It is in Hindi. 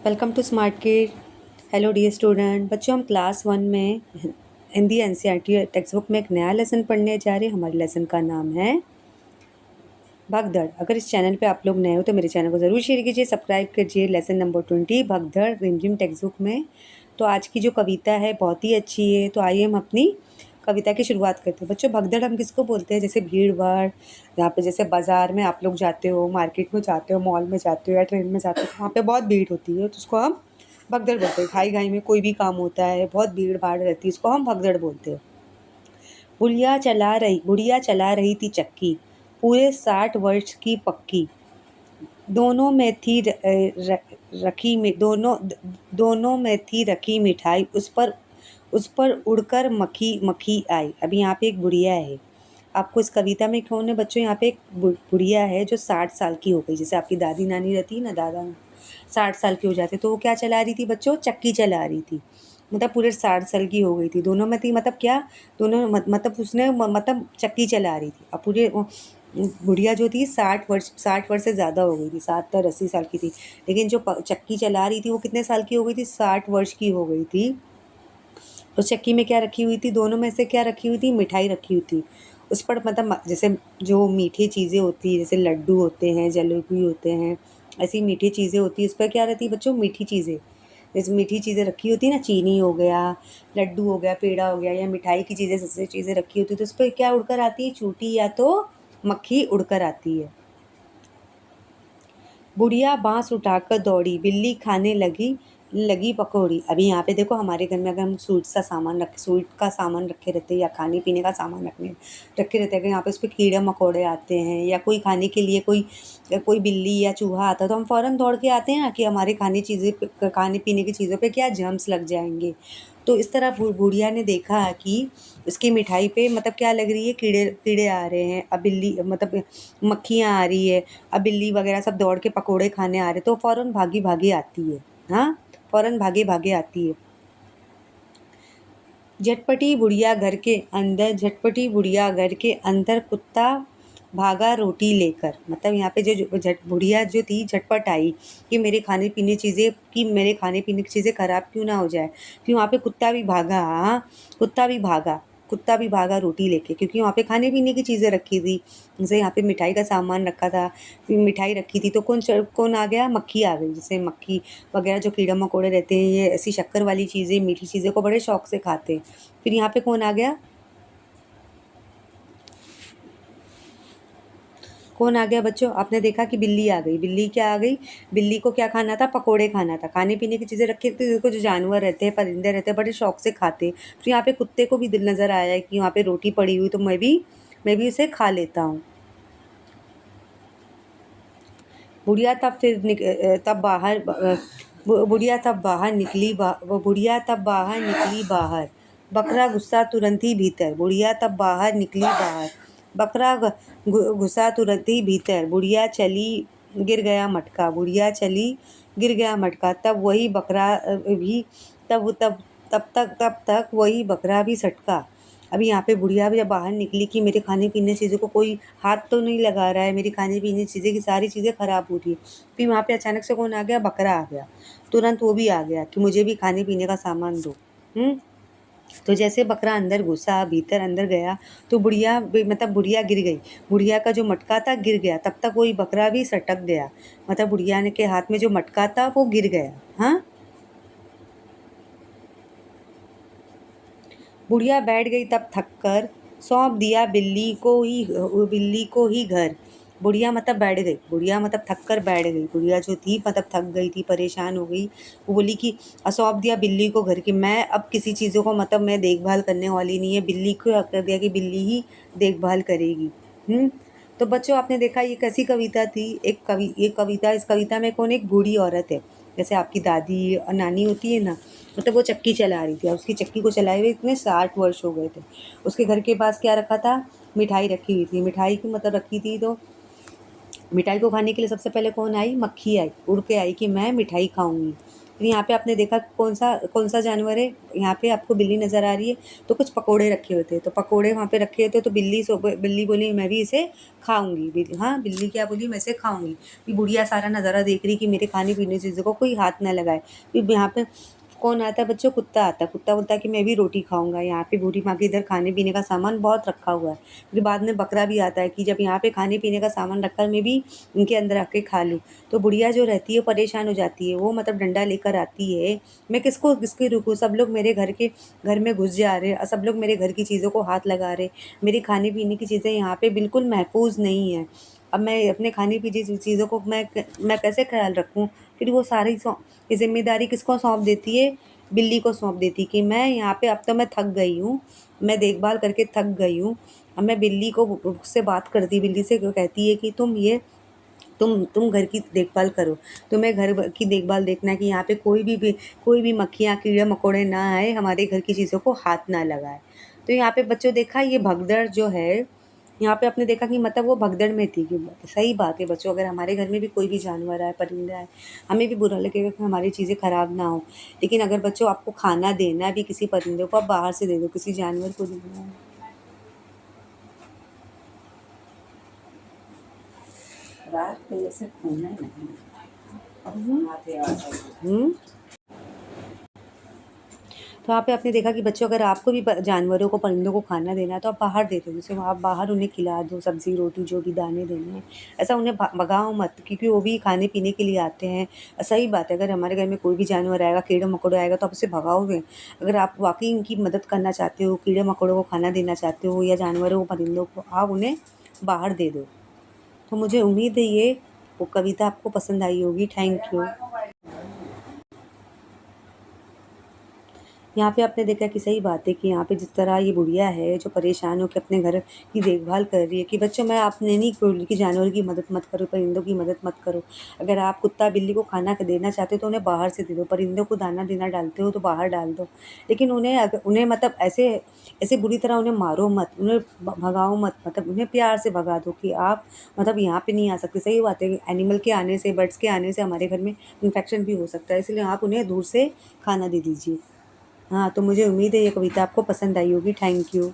Welcome to smart kid. Hello dear student. बच्चों, हम क्लास 1 में हिंदी एनसीईआरटी टेक्स्ट बुक में एक नया लेसन पढ़ने जा रहे हैं। हमारे लेसन का नाम है भगदड़। अगर इस चैनल पे आप लोग नए हो तो मेरे चैनल को ज़रूर शेयर कीजिए, सब्सक्राइब कीजिए। लेसन नंबर 20 भगदड़ रिमझिम टेक्स्ट बुक में। तो आज की जो कविता है बहुत ही अच्छी है। तो आइए हम अपनी कविता की शुरुआत करते हैं। बच्चों, भगदड़ हम किसको बोलते हैं? जैसे भीड़ भाड़, यहाँ पे जैसे बाज़ार में आप लोग जाते हो, मार्केट में जाते हो, मॉल में जाते हो या ट्रेन में जाते हो, तो वहाँ पे बहुत भीड़ होती है, तो उसको हम भगदड़ बोलते हैं। घाई घाई में कोई भी काम होता है, बहुत भीड़ भाड़ रहती है, इसको हम भगदड़ बोलते हैं। बुढ़िया चला रही थी चक्की, पूरे 60 वर्ष की पक्की। दोनों में थी रखी में दोनों में थी रखी मिठाई, उस पर उड़कर मक्खी मक्खी आई। अभी यहाँ पे एक बुढ़िया है। आपको इस कविता में कौन है बच्चों? यहाँ पे एक बुढ़िया है जो 60 साल की हो गई। जैसे आपकी दादी नानी रहती है ना, दादा 60 साल की हो जाते, तो वो क्या चला रही थी बच्चों? चक्की चला रही थी। मतलब पूरे 60 साल की हो गई थी। दोनों में थी मतलब क्या? दोनों मतलब उसने मतलब चक्की चला रही थी। अब पूरे बुढ़िया जो थी 60 वर्ष से ज़्यादा हो गई थी, 70-80 साल की थी। लेकिन जो चक्की चला रही थी वो कितने साल की हो गई थी? 60 वर्ष की हो गई थी। तो चक्की में क्या रखी हुई थी? दोनों में से क्या रखी हुई थी? मिठाई रखी हुई थी। उस पर मतलब जैसे जो मीठी चीज़ें होती है, जैसे लड्डू होते हैं, जलेबी होते हैं, ऐसी मीठी चीज़ें होती है। उस पर क्या रहती है बच्चों? मीठी चीज़ें। जैसे मीठी चीज़ें रखी होती है ना, चीनी हो गया, लड्डू हो गया, पेड़ा हो गया, या मिठाई की चीज़ें, सबसे चीज़ें रखी होती है, तो उस पर क्या उड़कर आती है? चूटी या तो मक्खी उड़कर आती है। बुढ़िया बांस उठाकर दौड़ी, बिल्ली खाने लगी लगी पकौड़ी। अभी यहाँ पे देखो, हमारे घर में अगर हम स्वीट का सामान रखे रहते हैं या खाने पीने का सामान रखे रहते हैं, अगर यहाँ पे उस पर कीड़े मकोड़े आते हैं या कोई खाने के लिए कोई बिल्ली या चूहा आता है, तो हम फ़ौरन दौड़ के आते हैं ना कि हमारे खाने पीने की चीज़ों पे क्या जर्म्स लग जाएंगे। तो इस तरह बुढ़िया ने देखा कि उसकी मिठाई पे मतलब क्या लग रही है? कीड़े कीड़े आ रहे हैं। अब बिल्ली मतलब मक्खियाँ आ रही है। अब बिल्ली वगैरह सब दौड़ के पकोड़े खाने आ रहे, तो फ़ौरन भागी भागी आती है। हाँ, फ़ौरन भागे भागे आती है। झटपटी बुढ़िया घर के अंदर कुत्ता भागा रोटी लेकर। मतलब यहाँ पे बुढ़िया जो थी झटपट आई कि मेरे खाने पीने की चीज़ें ख़राब क्यों ना हो जाए। फिर वहाँ पे कुत्ता भी भागा। हाँ, कुत्ता भी भागा रोटी लेके, क्योंकि वहाँ पे खाने पीने की चीज़ें रखी थी। जैसे यहाँ पे मिठाई का सामान रखा था, फिर मिठाई रखी थी, तो कौन आ गया? मक्खी आ गई। जैसे मक्खी वगैरह जो कीड़े मकोड़े रहते हैं, ये ऐसी शक्कर वाली चीज़ें, मीठी चीज़ें को बड़े शौक से खाते हैं। फिर यहाँ पे कौन आ गया? कौन आ गया बच्चों? आपने देखा कि बिल्ली आ गई। बिल्ली क्या आ गई? बिल्ली को क्या खाना था? पकोड़े खाना था। खाने पीने की चीज़ें रखी थी, देखो जो जानवर रहते हैं, परिंदे रहते हैं, बड़े शौक से खाते। फिर यहाँ पे कुत्ते को भी दिल नज़र आया कि वहाँ पे रोटी पड़ी हुई, तो मैं भी उसे खा लेता हूँ। बुढ़िया तब फिर निक, अ, तब बाहर अ, बु- बुढ़िया तब बाहर निकली बा, वो बुढ़िया तब बाहर निकली बाहर। बकरा गुस्सा तुरंत ही भीतर। बुढ़िया तब बाहर निकली बाहर। बकरा घुसा तुरंत ही भीतर। गिर गया मटका। तब तक वही बकरा भी सटका। अभी यहाँ पे बुढ़िया भी जब बाहर निकली कि मेरे खाने पीने चीज़ों को कोई हाथ तो नहीं लगा रहा है, मेरी खाने पीने चीज़ें की सारी चीज़ें ख़राब हो रही है। फिर वहाँ पे अचानक से कौन आ गया? बकरा आ गया। तुरंत वो भी आ गया कि मुझे भी खाने पीने का सामान दो। हुँ? तो जैसे बकरा अंदर गया, तो बुढ़िया गिर गई। बुढ़िया का जो मटका था गिर गया। तब तक वही बकरा भी सटक गया। मतलब बुढ़िया ने के हाथ में जो मटका था वो गिर गया। हाँ? बुढ़िया बैठ गई तब थक कर, सौंप दिया बिल्ली को ही घर। बुढ़िया मतलब थक कर बैठ गई। बुढ़िया जो थी मतलब थक गई थी, परेशान हो गई। वो बोली कि सौंप दिया बिल्ली को घर की, मैं अब किसी चीज़ों को मतलब मैं देखभाल करने वाली नहीं है, बिल्ली को कर दिया कि बिल्ली ही देखभाल करेगी। तो बच्चों, आपने देखा ये कैसी कविता थी? इस कविता में कौन? एक बूढ़ी औरत है। जैसे आपकी दादी और नानी होती है ना, मतलब वो चक्की चला रही थी, और उसकी चक्की को चलाए हुए इतने 60 वर्ष हो गए थे। उसके घर के पास क्या रखा था? मिठाई रखी हुई थी। मिठाई की मतलब रखी थी, तो मिठाई को खाने के लिए सबसे पहले कौन आई? मक्खी आई, उड़ के आई कि मैं मिठाई खाऊंगी। फिर यहाँ पे आपने देखा कौन सा जानवर है, यहाँ पे आपको बिल्ली नज़र आ रही है, तो कुछ पकोड़े रखे होते हैं, तो पकोड़े वहाँ पे रखे होते, तो बिल्ली बोली मैं भी इसे खाऊंगी। हाँ, बिल्ली क्या बोली, मैं इसे खाऊंगी। फिर बुढ़िया सारा नज़ारा देख रही कि मेरे खाने पीने की चीज़ों को कोई हाथ ना लगाए। फिर यहाँ पे कौन आता है बच्चों, कुत्ता आता है। कुत्ता बोलता है कि मैं भी रोटी खाऊंगा। यहाँ पे बूढ़ी माँ के इधर खाने पीने का सामान बहुत रखा हुआ है। फिर बाद में बकरा भी आता है कि जब यहाँ पे खाने पीने का सामान रखा है, मैं भी इनके अंदर आके खा लूँ। तो बुढ़िया जो रहती है परेशान हो जाती है, वो मतलब डंडा लेकर आती है, मैं किसके रोकूँ, सब लोग मेरे घर में घुस जा रहे हैं और सब लोग मेरे घर की चीज़ों को हाथ लगा रहे, मेरी खाने पीने की चीज़ें यहाँ पे बिल्कुल महफूज नहीं है। अब मैं अपने खाने पीने की चीज़ों को मैं कैसे ख्याल रखूँ। फिर वो सारी ये जिम्मेदारी किसको सौंप देती है, बिल्ली को सौंप देती कि मैं यहाँ पे, अब तो मैं थक गई हूँ, मैं देखभाल करके थक गई हूँ। अब मैं बिल्ली को से बात करती, बिल्ली से कहती है कि तुम घर की देखभाल करो, तुम्हें घर की देखभाल देखना है कि यहाँ पे कोई भी मक्खियाँ कीड़े मकोड़े ना आए, हमारे घर की चीज़ों को हाथ ना लगाए। तो यहाँ पे बच्चों देखा, ये भगदड़ जो है, यहाँ पे आपने देखा कि मतलब वो भगदड़ में थी कि सही बात है बच्चों, अगर हमारे घर में भी कोई भी जानवर आए, परिंदा है, हमें भी बुरा लगेगा कि हमारी चीज़ें खराब ना हो। लेकिन अगर बच्चों आपको खाना देना है भी किसी परिंदे को, आप बाहर से दे दो, किसी जानवर को देना है। रात को ऐसे खोना ही नहीं। हम्म। तो यहाँ पे आपने देखा कि बच्चों, अगर आपको भी जानवरों को, परिंदों को खाना देना है, तो आप बाहर दे दो, जैसे आप बाहर उन्हें खिला दो, सब्जी रोटी जो भी दाने देने हैं। ऐसा उन्हें भगाओ मत, क्योंकि वो भी खाने पीने के लिए आते हैं। सही बात है, अगर हमारे घर में कोई भी जानवर आएगा, कीड़े मकोड़े आएगा, तो आप उसे भगाओगे। अगर आप वाकई इनकी मदद करना चाहते हो, कीड़े मकोड़ों को खाना देना चाहते हो, या जानवरों को, परिंदों को, आप उन्हें बाहर दे दो। तो मुझे उम्मीद है ये वो कविता आपको पसंद आई होगी। Thank you. यहाँ पे आपने देखा कि सही बात है कि यहाँ पे जिस तरह ये बुढ़िया है जो परेशान हो के अपने घर की देखभाल कर रही है कि बच्चों, मैं आपने नहीं बोली कि जानवर की मदद मत करो, परिंदों की मदद मत करो। अगर आप कुत्ता बिल्ली को खाना देना चाहते हो तो उन्हें बाहर से दे दो, परिंदों को दाना देना डालते हो तो बाहर डाल दो। लेकिन उन्हें मतलब ऐसे ऐसे बुरी तरह उन्हें मारो मत, उन्हें भगाओ मत, मतलब उन्हें प्यार से भगा दो कि आप मतलब यहाँ पे नहीं आ सकते। सही बात है, एनिमल के आने से, बर्ड्स के आने से हमारे घर में इन्फेक्शन भी हो सकता है, इसलिए आप उन्हें दूर से खाना दे दीजिए। हाँ, तो मुझे उम्मीद है ये कविता आपको पसंद आई होगी। Thank you.